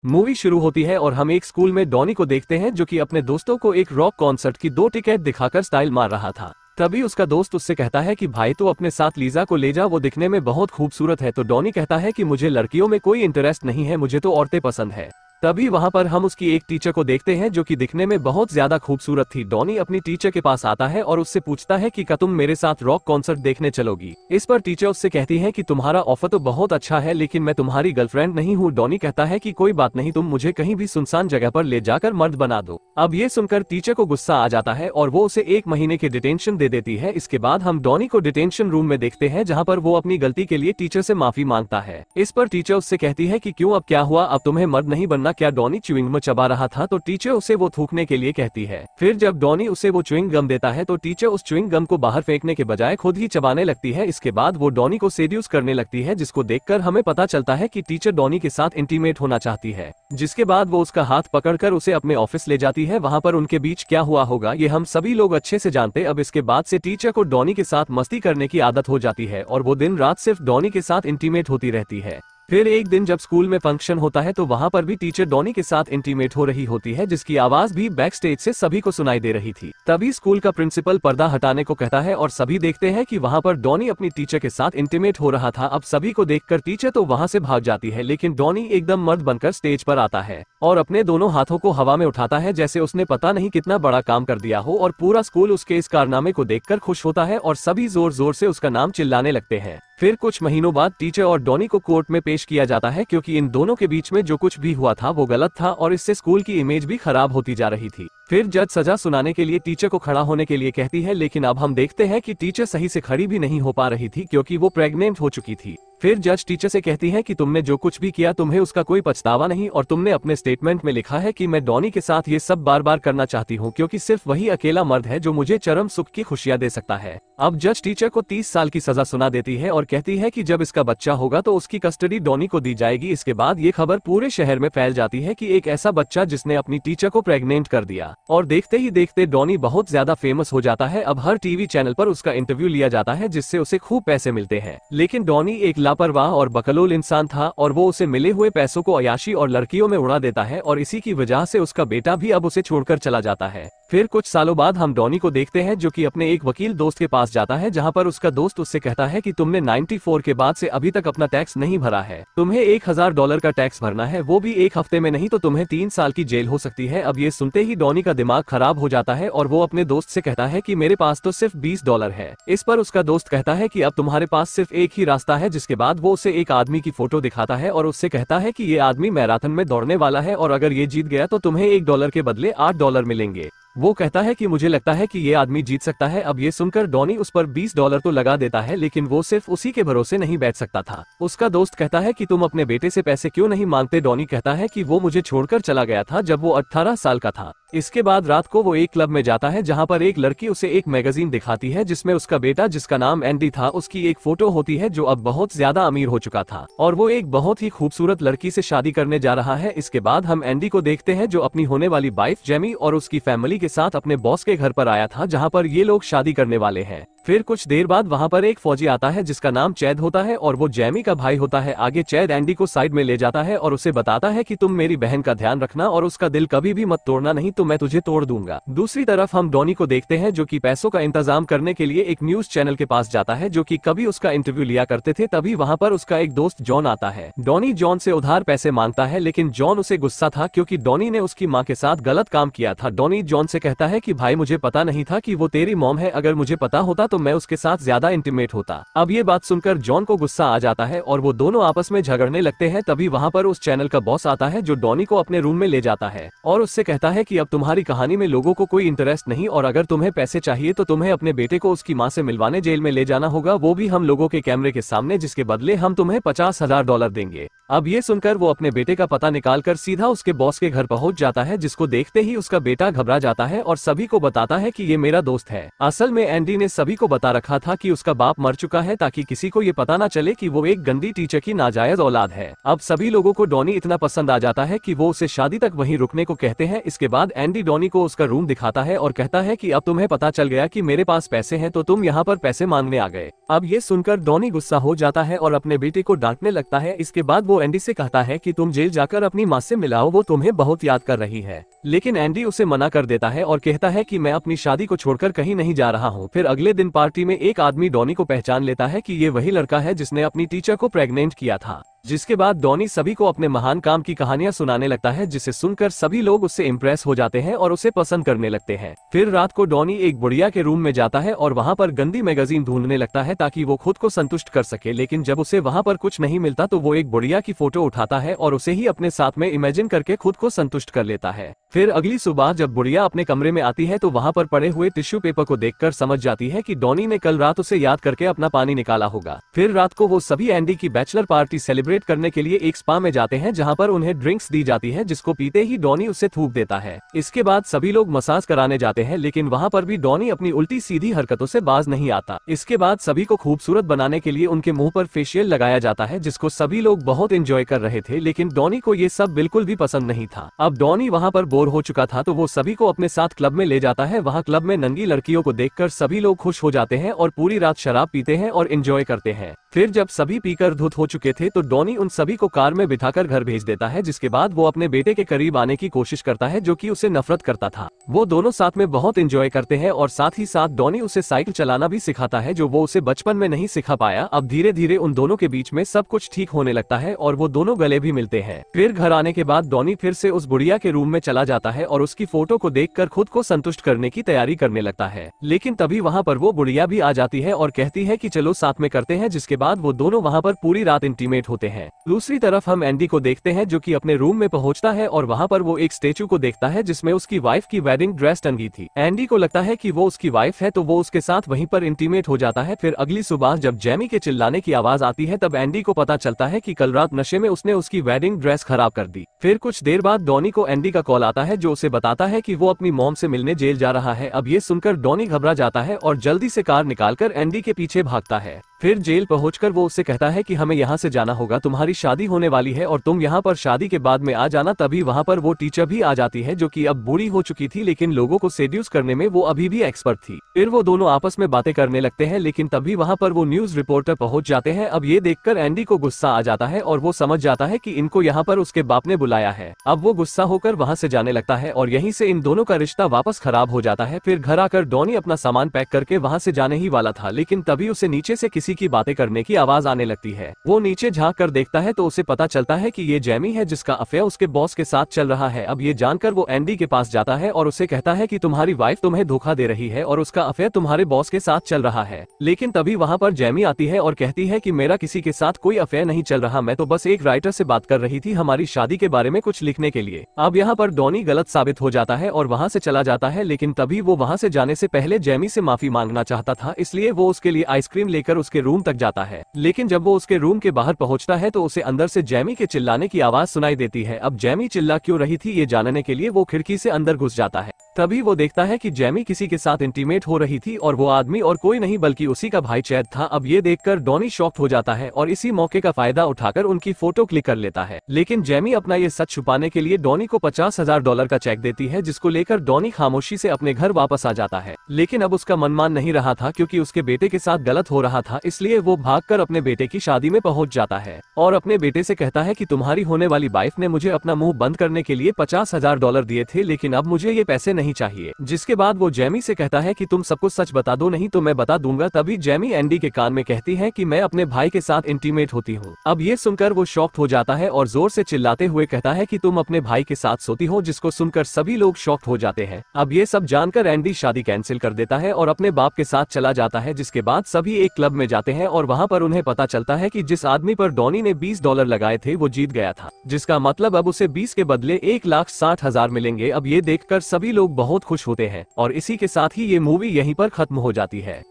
Movie शुरू होती है और हम एक स्कूल में डॉनी को देखते हैं जो कि अपने दोस्तों को एक रॉक कॉन्सर्ट की 2 टिकट दिखाकर स्टाइल मार रहा था। तभी उसका दोस्त उससे कहता है कि भाई तो अपने साथ लीजा को ले जा, वो दिखने में बहुत खूबसूरत है। तो डॉनी कहता है कि मुझे लड़कियों में कोई इंटरेस्ट नहीं है, मुझे तो औरतें पसंद है। तभी वहां पर हम उसकी एक टीचर को देखते हैं जो कि दिखने में बहुत ज्यादा खूबसूरत थी। डॉनी अपनी टीचर के पास आता है और उससे पूछता है कि क्या तुम मेरे साथ रॉक कॉन्सर्ट देखने चलोगी। इस पर टीचर उससे कहती है कि तुम्हारा ऑफर तो बहुत अच्छा है लेकिन मैं तुम्हारी गर्लफ्रेंड नहीं हूँ। डॉनी कहता है कि कोई बात नहीं, तुम मुझे कहीं भी सुनसान जगह पर ले जाकर मर्द बना दो। अब ये सुनकर टीचर को गुस्सा आ जाता है और वो उसे 1 महीने के डिटेंशन दे देती है। इसके बाद हम डॉनी को डिटेंशन रूम में देखते हैं जहाँ पर वो अपनी गलती के लिए टीचर से माफी मांगता है। इस पर टीचर उससे कहती है कि क्यों, अब क्या हुआ, अब तुम्हें मर्द नहीं बनना क्या। डॉनी च्युइंग गम चबा रहा था तो टीचर उसे वो थूकने के लिए कहती है। फिर जब डॉनी उसे वो च्युइंग गम देता है तो टीचर उस च्युइंग गम को बाहर फेंकने के बजाय खुद ही चबाने लगती है। इसके बाद वो डॉनी को सेड्यूस करने लगती है, जिसको देखकर हमें पता चलता है कि टीचर डॉनी के साथ इंटीमेट होना चाहती है। जिसके बाद वो उसका हाथ पकड़कर उसे अपने ऑफिस ले जाती है। वहाँ पर उनके बीच क्या हुआ होगा ये हम सभी लोग अच्छे से जानते। अब इसके बाद से टीचर को डॉनी के साथ मस्ती करने की आदत हो जाती है और वो दिन रात सिर्फ डॉनी के साथ इंटीमेट होती रहती है। फिर एक दिन जब स्कूल में फंक्शन होता है तो वहाँ पर भी टीचर डॉनी के साथ इंटीमेट हो रही होती है, जिसकी आवाज भी बैक स्टेज से सभी को सुनाई दे रही थी। तभी स्कूल का प्रिंसिपल पर्दा हटाने को कहता है और सभी देखते हैं कि वहाँ पर डॉनी अपनी टीचर के साथ इंटीमेट हो रहा था। अब सभी को देखकर टीचर तो वहाँ से भाग जाती है, लेकिन डॉनी एकदम मर्द बनकर स्टेज पर आता है और अपने दोनों हाथों को हवा में उठाता है जैसे उसने पता नहीं कितना बड़ा काम कर दिया हो। और पूरा स्कूल उसके इस कारनामे को देखकर खुश होता है और सभी जोर जोर से उसका नाम चिल्लाने लगते हैं। फिर कुछ महीनों बाद टीचर और डॉनी को कोर्ट में पेश किया जाता है, क्योंकि इन दोनों के बीच में जो कुछ भी हुआ था वो गलत था और इससे स्कूल की इमेज भी खराब होती जा रही थी। फिर जज सजा सुनाने के लिए टीचर को खड़ा होने के लिए कहती है, लेकिन अब हम देखते हैं कि टीचर सही से खड़ी भी नहीं हो पा रही थी क्योंकि वो प्रेग्नेंट हो चुकी थी। फिर जज टीचर से कहती है कि तुमने जो कुछ भी किया तुम्हें उसका कोई पछतावा नहीं और तुमने अपने स्टेटमेंट में लिखा है कि मैं डॉनी के साथ ये सब बार बार करना चाहती हूँ क्योंकि सिर्फ वही अकेला मर्द है जो मुझे चरम सुख की खुशियां दे सकता है। अब जज टीचर को 30 साल की सजा सुना देती है और कहती है कि जब इसका बच्चा होगा तो उसकी कस्टडी डॉनी को दी जाएगी। इसके बाद ये खबर पूरे शहर में फैल जाती है कि एक ऐसा बच्चा जिसने अपनी टीचर को प्रेग्नेंट कर दिया। और देखते ही देखते डॉनी बहुत ज्यादा फेमस हो जाता है। अब हर टीवी चैनल पर उसका इंटरव्यू लिया जाता है जिससे उसे खूब पैसे मिलते हैं। लेकिन डॉनी एक लापरवाह और बकलोल इंसान था और वो उसे मिले हुए पैसों को अयाशी और लड़कियों में उड़ा देता है और इसी की वजह से उसका बेटा भी अब उसे छोड़कर चला जाता है। फिर कुछ सालों बाद हम डॉनी को देखते हैं जो कि अपने एक वकील दोस्त के पास जाता है, जहां पर उसका दोस्त उससे कहता है कि तुमने 94 के बाद से अभी तक अपना टैक्स नहीं भरा है, तुम्हें $1000 का टैक्स भरना है, वो भी 1 हफ्ते में नहीं तो तुम्हें 3 साल की जेल हो सकती है। अब ये सुनते ही डॉनी का दिमाग खराब हो जाता है और वो अपने दोस्त से कहता है कि मेरे पास तो सिर्फ $20 है। इस पर उसका दोस्त कहता है कि अब तुम्हारे पास सिर्फ एक ही रास्ता है। जिसके बाद वो उसे एक आदमी की फोटो दिखाता है और उससे कहता है कि ये आदमी मैराथन में दौड़ने वाला है और अगर ये जीत गया तो तुम्हें $1 के बदले $8 मिलेंगे। वो कहता है कि मुझे लगता है कि ये आदमी जीत सकता है। अब ये सुनकर डॉनी उस पर $20 तो लगा देता है, लेकिन वो सिर्फ उसी के भरोसे नहीं बैठ सकता था। उसका दोस्त कहता है कि तुम अपने बेटे से पैसे क्यों नहीं मांगते। डॉनी कहता है कि वो मुझे छोड़कर चला गया था जब वो 18 साल का था। इसके बाद रात को वो एक क्लब में जाता है जहां पर एक लड़की उसे एक मैगजीन दिखाती है जिसमें उसका बेटा, जिसका नाम एंडी था, उसकी एक फोटो होती है जो अब बहुत ज्यादा अमीर हो चुका था और वो एक बहुत ही खूबसूरत लड़की से शादी करने जा रहा है। इसके बाद हम एंडी को देखते हैं जो अपनी होने वाली वाइफ जेमी और उसकी फैमिली के साथ अपने बॉस के घर पर आया था जहां पर ये लोग शादी करने वाले हैं। फिर कुछ देर बाद वहां पर एक फौजी आता है जिसका नाम चैद होता है और वो जेमी का भाई होता है। आगे चैद एंडी को साइड में ले जाता है और उसे बताता है कि तुम मेरी बहन का ध्यान रखना और उसका दिल कभी भी मत तोड़ना, नहीं तो मैं तुझे तोड़ दूंगा। दूसरी तरफ हम डॉनी को देखते हैं जो कि पैसों का इंतजाम करने के लिए एक न्यूज चैनल के पास जाता है जो कि कभी उसका इंटरव्यू लिया करते थे। तभी वहां पर उसका एक दोस्त जॉन आता है। डॉनी जॉन से उधार पैसे मांगता है, लेकिन जॉन उसे गुस्सा था क्योंकि डॉनी ने उसकी माँ के साथ गलत काम किया था। डॉनी जॉन से कहता है कि भाई मुझे पता नहीं था कि वो तेरी मॉम है, अगर मुझे पता होता तो मैं उसके साथ ज्यादा इंटीमेट होता। अब ये बात सुनकर जॉन को गुस्सा आ जाता है और वो दोनों आपस में झगड़ने लगते हैं। तभी वहां पर उस चैनल का बॉस आता है जो डॉनी को अपने रूम में ले जाता है और उससे कहता है कि अब तुम्हारी कहानी में लोगों को कोई इंटरेस्ट नहीं और अगर तुम्हें पैसे चाहिए तो तुम्हें अपने बेटे को उसकी माँ से मिलवाने जेल में ले जाना होगा, वो भी हम लोगों के कैमरे के सामने, जिसके बदले हम तुम्हें $50,000 देंगे। अब ये सुनकर वो अपने बेटे का पता निकालकर सीधा उसके बॉस के घर पहुंच जाता है, जिसको देखते ही उसका बेटा घबरा जाता है और सभी को बताता है कि ये मेरा दोस्त है। असल में एंडी ने सभी को बता रखा था कि उसका बाप मर चुका है ताकि किसी को ये पता ना चले कि वो एक गंदी टीचर की नाजायज औलाद है। अब सभी लोगों को डॉनी इतना पसंद आ जाता है कि वो उसे शादी तक वहीं रुकने को कहते हैं। इसके बाद एंडी डॉनी को उसका रूम दिखाता है और कहता है कि अब तुम्हें पता चल गया कि मेरे पास पैसे हैं तो तुम यहाँ पर पैसे मांगने आ गए। अब ये सुनकर डॉनी गुस्सा हो जाता है और अपने बेटे को डांटने लगता है। इसके बाद वो एंडी से कहता है कि तुम जेल जाकर अपनी माँ से मिलाओ, वो तुम्हें बहुत याद कर रही है। लेकिन एंडी उसे मना कर देता है और कहता है कि मैं अपनी शादी को छोड़कर कहीं नहीं जा रहा हूँ। फिर अगले दिन पार्टी में एक आदमी डॉनी को पहचान लेता है कि ये वही लड़का है जिसने अपनी टीचर को प्रेग्नेंट किया था। जिसके बाद डॉनी सभी को अपने महान काम की कहानियां सुनाने लगता है, जिसे सुनकर सभी लोग उससे इम्प्रेस हो जाते हैं और उसे पसंद करने लगते हैं। फिर रात को डॉनी एक बुढ़िया के रूम में जाता है और वहां पर गंदी मैगजीन ढूंढने लगता है ताकि वो खुद को संतुष्ट कर सके। लेकिन जब उसे वहां पर कुछ नहीं मिलता तो वो एक बुढ़िया की फोटो उठाता है और उसे ही अपने साथ में इमेजिन करके खुद को संतुष्ट कर लेता है। फिर अगली सुबह जब बुढ़िया अपने कमरे में आती है तो वहां पर पड़े हुए टिश्यू पेपर को देखकर समझ जाती है कि डॉनी ने कल रात उसे याद करके अपना पानी निकाला होगा। फिर रात को वो सभी एंडी की बैचलर पार्टी सेलिब्रेट करने के लिए एक स्पा में जाते हैं, जहां पर उन्हें ड्रिंक्स दी जाती है, जिसको पीते ही डॉनी उसे थूक देता है। इसके बाद सभी लोग मसाज कराने जाते हैं, लेकिन वहां पर भी डॉनी अपनी उल्टी सीधी हरकतों से बाज नहीं आता। इसके बाद सभी को खूबसूरत बनाने के लिए उनके मुंह पर फेशियल लगाया जाता है, जिसको सभी लोग बहुत एंजॉय कर रहे थे। लेकिन डॉनी को ये सब बिल्कुल भी पसंद नहीं था। अब डॉनी वहां पर बोर हो चुका था तो वो सभी को अपने साथ क्लब में ले जाता है। वहां क्लब में नंगी लड़कियों को देखकर सभी लोग खुश हो जाते हैं और पूरी रात शराब पीते हैं और एंजॉय करते हैं। फिर जब सभी पीकर धुत हो चुके थे तो डॉनी उन सभी को कार में बिठाकर घर भेज देता है, जिसके बाद वो अपने बेटे के करीब आने की कोशिश करता है जो कि उसे नफरत करता था। वो दोनों साथ में बहुत एंजॉय करते हैं और साथ ही साथ डॉनी उसे साइकिल चलाना भी सिखाता है, जो वो उसे बचपन में नहीं सिखा पाया। अब धीरे धीरे उन दोनों के बीच में सब कुछ ठीक होने लगता है और वो दोनों गले भी मिलते हैं। फिर घर आने के बाद डॉनी फिर से उस बुढ़िया के रूम में चला जाता है और उसकी फोटो को देखकर खुद को संतुष्ट करने की तैयारी करने लगता है। लेकिन तभी वहाँ पर वो बुढ़िया भी आ जाती है और कहती है कि चलो साथ में करते हैं, जिसके बाद वो दोनों वहाँ पर पूरी रात इंटीमेट होते हैं। दूसरी तरफ हम एंडी को देखते हैं जो कि अपने रूम में पहुंचता है और वहाँ पर वो एक स्टेचू को देखता है जिसमें उसकी वाइफ की वेडिंग ड्रेस टंगी थी। एंडी को लगता है कि वो उसकी वाइफ है तो वो उसके साथ वहीं पर इंटीमेट हो जाता है। फिर अगली सुबह जब जेमी के चिल्लाने की आवाज आती है तब एंडी को पता चलता है कि कल रात नशे में उसने उसकी वेडिंग ड्रेस खराब कर दी। फिर कुछ देर बाद डॉनी को एंडी का कॉल आता है जो उसे बताता है कि वो अपनी मॉम से मिलने जेल जा रहा है। अब ये सुनकर डॉनी घबरा जाता है और जल्दी से कार निकालकर एंडी के पीछे भागता है। फिर जेल पहुंचकर वो उससे कहता है कि हमें यहाँ से जाना होगा, तुम्हारी शादी होने वाली है और तुम यहाँ पर शादी के बाद में आ जाना। तभी वहाँ पर वो टीचर भी आ जाती है जो कि अब बूढ़ी हो चुकी थी, लेकिन लोगों को सेड्यूस करने में वो अभी भी एक्सपर्ट थी। फिर वो दोनों आपस में बातें करने लगते हैं, लेकिन तभी वहाँ पर वो न्यूज रिपोर्टर पहुंच जाते हैं। अब ये देखकर एंडी को गुस्सा आ जाता है और वो समझ जाता है कि इनको यहाँ पर उसके बाप ने बुलाया है। अब वो गुस्सा होकर वहाँ से जाने लगता है और यहीं से इन दोनों का रिश्ता वापस खराब हो जाता है। फिर घर आकर डॉनी अपना सामान पैक करके वहाँ से जाने ही वाला था, लेकिन तभी उसे नीचे से किसी की बातें करने की आवाज आने लगती है। वो नीचे झांक कर देखता है तो उसे पता चलता है कि ये जेमी है जिसका अफेयर उसके बॉस के साथ चल रहा है। अब ये जानकर वो एंडी के पास जाता है और उसे कहता है कि तुम्हारी वाइफ तुम्हें धोखा दे रही है और उसका अफेयर तुम्हारे बॉस के साथ चल रहा है। लेकिन तभी वहाँ पर जेमी आती है और कहती है कि मेरा किसी के साथ कोई अफेयर नहीं चल रहा, मैं तो बस एक राइटर से बात कर रही थी हमारी शादी के बारे में कुछ लिखने के लिए। अब यहाँ पर डॉनी गलत साबित हो जाता है और वहाँ से चला जाता है, लेकिन तभी वो वहाँ से जाने से पहले जेमी से माफी मांगना चाहता था, इसलिए वो उसके लिए आइसक्रीम लेकर उसके रूम तक जाता है। लेकिन जब वो उसके रूम के बाहर पहुंचता है तो उसे अंदर से जेमी के चिल्लाने की आवाज सुनाई देती है। अब जेमी चिल्ला क्यों रही थी ये जानने के लिए वो खिड़की से अंदर घुस जाता है। तभी वो देखता है कि जेमी किसी के साथ इंटीमेट हो रही थी और वो आदमी और कोई नहीं बल्कि उसी का भाई चैद था। अब ये देखकर डॉनी शॉक्ड हो जाता है और इसी मौके का फायदा उठाकर उनकी फोटो क्लिक कर लेता है। लेकिन जेमी अपना ये सच छुपाने के लिए डॉनी को $50,000 का चेक देती है, जिसको लेकर डॉनी खामोशी से अपने घर वापस आ जाता है। लेकिन अब उसका मनमान नहीं रहा था क्योंकि उसके बेटे के साथ गलत हो रहा था, इसलिए वो भागकर अपने बेटे की शादी में पहुंच जाता है और अपने बेटे से कहता है कि तुम्हारी होने वाली वाइफ ने मुझे अपना मुंह बंद करने के लिए $50,000 दिए थे, लेकिन अब मुझे ये पैसे नहीं चाहिए। जिसके बाद वो जेमी से कहता है कि तुम सबको सच बता दो, नहीं तो मैं बता दूंगा। तभी जेमी एंडी के कान में कहती है कि मैं अपने भाई के साथ इंटीमेट होती हूँ। अब ये सुनकर वो शॉक्ड हो जाता है और जोर से चिल्लाते हुए कहता है कि तुम अपने भाई के साथ सोती हो, जिसको सुनकर सभी लोग शॉक्ड हो जाते हैं। अब ये सब जानकर एंडी शादी कैंसिल कर देता है और अपने बाप के साथ चला जाता है, जिसके बाद सभी एक क्लब में जाते हैं और वहाँ पर उन्हें पता चलता है कि जिस आदमी पर डॉनी ने $20 लगाए थे वो जीत गया था, जिसका मतलब अब उसे 20 के बदले 1,60,000 मिलेंगे। अब ये देखकर सभी लोग बहुत खुश होते हैं और इसी के साथ ही ये मूवी यहीं पर खत्म हो जाती है।